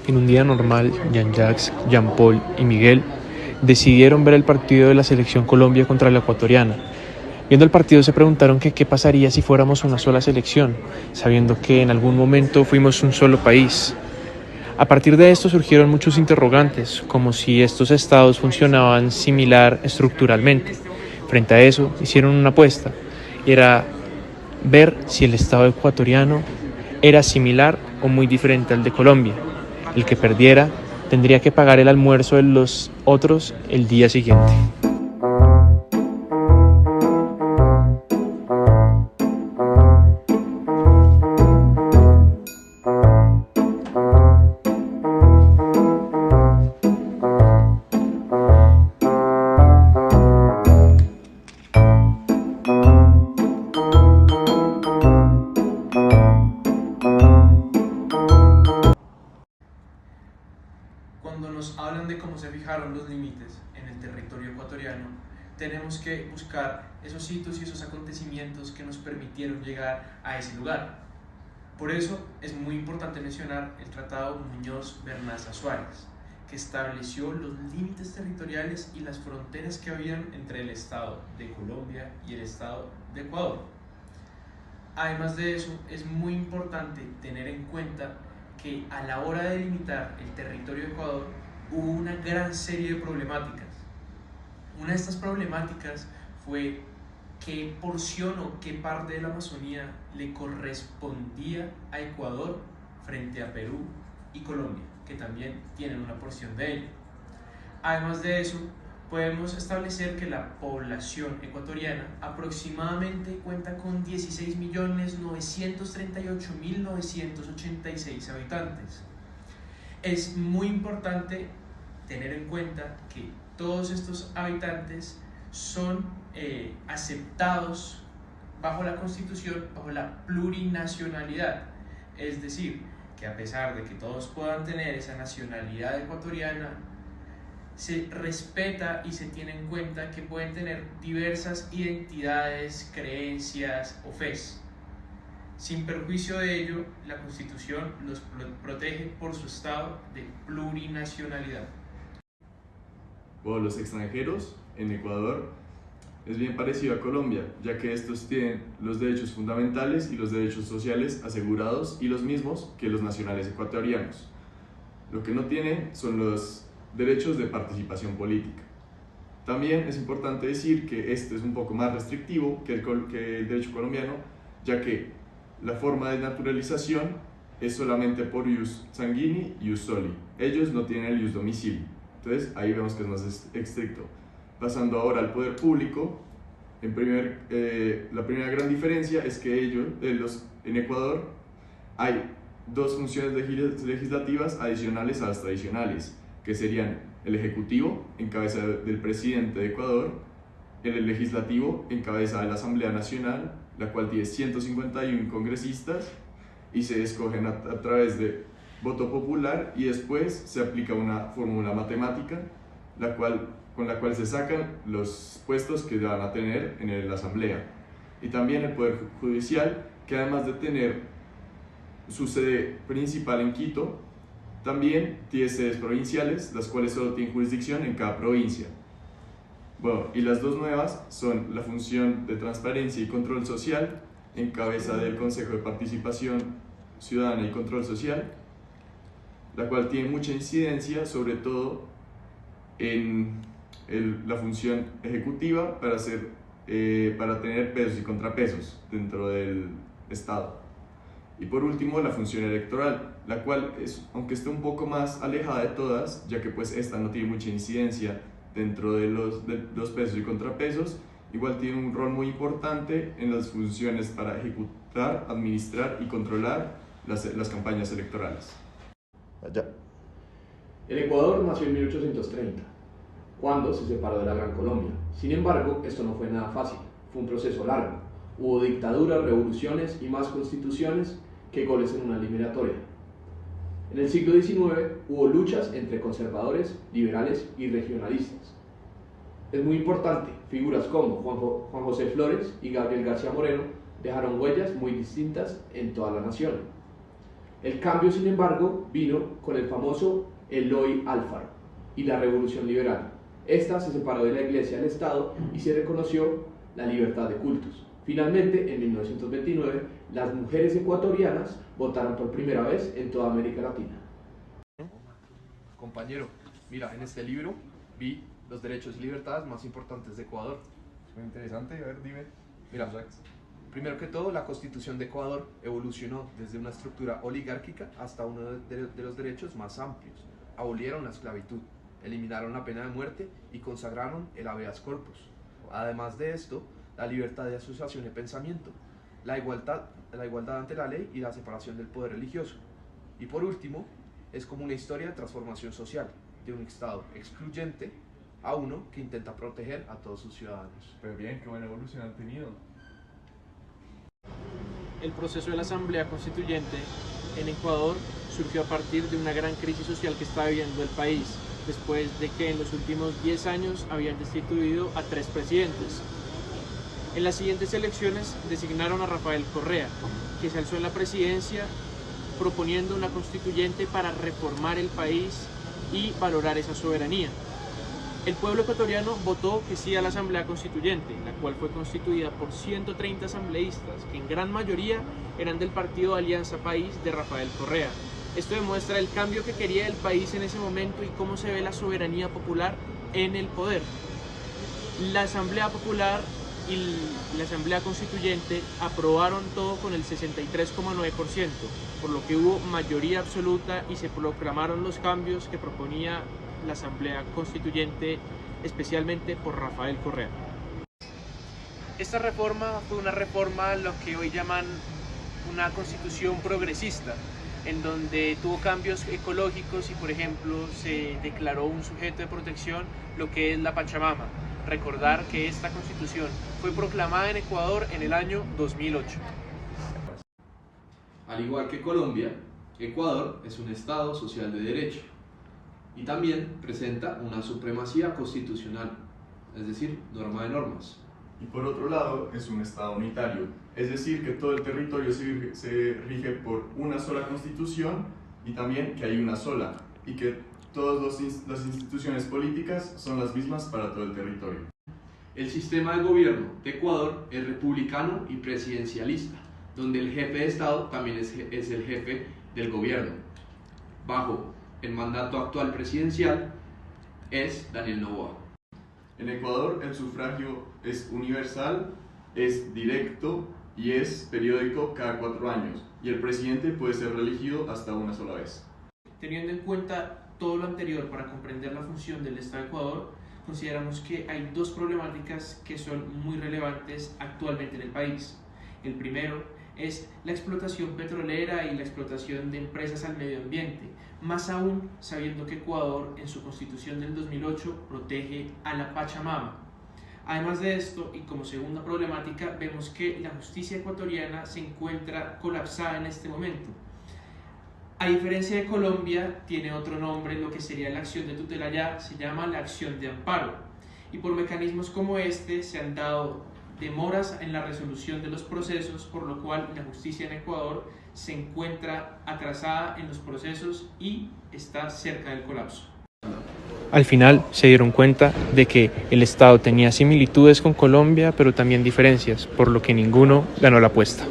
En un día normal, Jean-Jacques, Jean-Paul y Miguel decidieron ver el partido de la selección Colombia contra la ecuatoriana. Viendo el partido se preguntaron que qué pasaría si fuéramos una sola selección, sabiendo que en algún momento fuimos un solo país. A partir de esto surgieron muchos interrogantes, como si estos estados funcionaban similar estructuralmente. Frente a eso, hicieron una apuesta. Era ver si el estado ecuatoriano era similar o muy diferente al de Colombia. El que perdiera tendría que pagar el almuerzo de los otros el día siguiente. Cuando nos hablan de cómo se fijaron los límites en el territorio ecuatoriano, tenemos que buscar esos hitos y esos acontecimientos que nos permitieron llegar a ese lugar. Por eso es muy importante mencionar el Tratado Muñoz-Vernaza Suárez, que estableció los límites territoriales y las fronteras que habían entre el Estado de Colombia y el Estado de Ecuador. Además de eso, es muy importante tener en cuenta que a la hora de delimitar el territorio de Ecuador hubo una gran serie de problemáticas. Una de estas problemáticas fue qué porción o qué parte de la Amazonía le correspondía a Ecuador frente a Perú y Colombia, que también tienen una porción de ella. Además de eso, podemos establecer que la población ecuatoriana aproximadamente cuenta con 16.938.986 habitantes. Es muy importante tener en cuenta que todos estos habitantes son aceptados bajo la Constitución, bajo la plurinacionalidad, es decir, que a pesar de que todos puedan tener esa nacionalidad ecuatoriana, se respeta y se tiene en cuenta que pueden tener diversas identidades, creencias o fes. Sin perjuicio de ello, la Constitución los protege por su estado de plurinacionalidad. Bueno, los extranjeros en Ecuador es bien parecido a Colombia, ya que estos tienen los derechos fundamentales y los derechos sociales asegurados y los mismos que los nacionales ecuatorianos. Lo que no tienen son los derechos de participación política. También es importante decir que este es un poco más restrictivo que el derecho colombiano, ya que la forma de naturalización es solamente por ius sanguini y ius soli. Ellos no tienen el ius domicili. Entonces ahí vemos que es más estricto. Pasando ahora al poder público, la primera gran diferencia es que en Ecuador hay dos funciones legislativas adicionales a las tradicionales, que serían el Ejecutivo, en cabeza del presidente de Ecuador, el Legislativo, en cabeza de la Asamblea Nacional, la cual tiene 151 congresistas y se escogen a través de voto popular, y después se aplica una fórmula matemática con la cual se sacan los puestos que van a tener en la Asamblea. Y también el Poder Judicial, que además de tener su sede principal en Quito, también tiene sedes provinciales, las cuales solo tienen jurisdicción en cada provincia. Bueno, y las dos nuevas son la función de transparencia y control social, en cabeza del Consejo de Participación Ciudadana y Control Social, la cual tiene mucha incidencia, sobre todo en la función ejecutiva para tener pesos y contrapesos dentro del Estado. Y por último, la función electoral, la cual aunque esté un poco más alejada de todas, ya que pues esta no tiene mucha incidencia dentro de los pesos y contrapesos, igual tiene un rol muy importante en las funciones para ejecutar, administrar y controlar las campañas electorales. Allá. El Ecuador nació en 1830, cuando se separó de la Gran Colombia. Sin embargo, esto no fue nada fácil, fue un proceso largo. Hubo dictaduras, revoluciones y más constituciones que goles en una eliminatoria. En el siglo XIX hubo luchas entre conservadores, liberales y regionalistas. Es muy importante, figuras como Juan José Flores y Gabriel García Moreno dejaron huellas muy distintas en toda la nación. El cambio, sin embargo, vino con el famoso Eloy Alfaro y la Revolución Liberal. Esta se separó de la Iglesia del Estado y se reconoció la libertad de cultos. Finalmente, en 1929, las mujeres ecuatorianas votaron por primera vez en toda América Latina. Compañero, mira, en este libro vi los derechos y libertades más importantes de Ecuador. Muy interesante, a ver, dime. Mira, primero que todo, la Constitución de Ecuador evolucionó desde una estructura oligárquica hasta uno de los derechos más amplios. Abolieron la esclavitud, eliminaron la pena de muerte y consagraron el habeas corpus. Además de esto, la libertad de asociación y pensamiento, la igualdad ante la ley y la separación del poder religioso. Y por último, es como una historia de transformación social, de un Estado excluyente a uno que intenta proteger a todos sus ciudadanos. Pero bien, qué buena evolución han tenido. El proceso de la Asamblea Constituyente en Ecuador surgió a partir de una gran crisis social que estaba viviendo el país, después de que en los últimos 10 años habían destituido a 3 presidentes. En las siguientes elecciones designaron a Rafael Correa, que se alzó en la presidencia proponiendo una constituyente para reformar el país y valorar esa soberanía. El pueblo ecuatoriano votó que sí a la Asamblea Constituyente, la cual fue constituida por 130 asambleístas, que en gran mayoría eran del partido Alianza País de Rafael Correa. Esto demuestra el cambio que quería el país en ese momento y cómo se ve la soberanía popular en el poder. La Asamblea Popular y la Asamblea Constituyente aprobaron todo con el 63,9%, por lo que hubo mayoría absoluta y se proclamaron los cambios que proponía la Asamblea Constituyente, especialmente por Rafael Correa. Esta reforma fue una reforma lo que hoy llaman una constitución progresista, en donde tuvo cambios ecológicos y, por ejemplo, se declaró un sujeto de protección, lo que es la Pachamama. Recordar que esta constitución fue proclamada en Ecuador en el año 2008. Al igual que Colombia, Ecuador es un Estado social de derecho y también presenta una supremacía constitucional, es decir, norma de normas. Y por otro lado, es un Estado unitario, es decir, que todo el territorio se rige por una sola constitución y también que hay una sola, y que todas las instituciones políticas son las mismas para todo el territorio. El sistema de gobierno de Ecuador es republicano y presidencialista, donde el jefe de Estado también es el jefe del gobierno. Bajo el mandato actual presidencial es Daniel Noboa. En Ecuador el sufragio es universal, es directo y es periódico cada 4 años, y el presidente puede ser reelegido hasta una sola vez. Teniendo en cuenta todo lo anterior para comprender la función del Estado de Ecuador, consideramos que hay 2 problemáticas que son muy relevantes actualmente en el país. El primero es la explotación petrolera y la explotación de empresas al medio ambiente, más aún sabiendo que Ecuador en su constitución del 2008 protege a la Pachamama. Además de esto, y como segunda problemática, vemos que la justicia ecuatoriana se encuentra colapsada en este momento. A diferencia de Colombia, tiene otro nombre, lo que sería la acción de tutela ya, se llama la acción de amparo. Y por mecanismos como este se han dado demoras en la resolución de los procesos, por lo cual la justicia en Ecuador se encuentra atrasada en los procesos y está cerca del colapso. Al final se dieron cuenta de que el Estado tenía similitudes con Colombia, pero también diferencias, por lo que ninguno ganó la apuesta.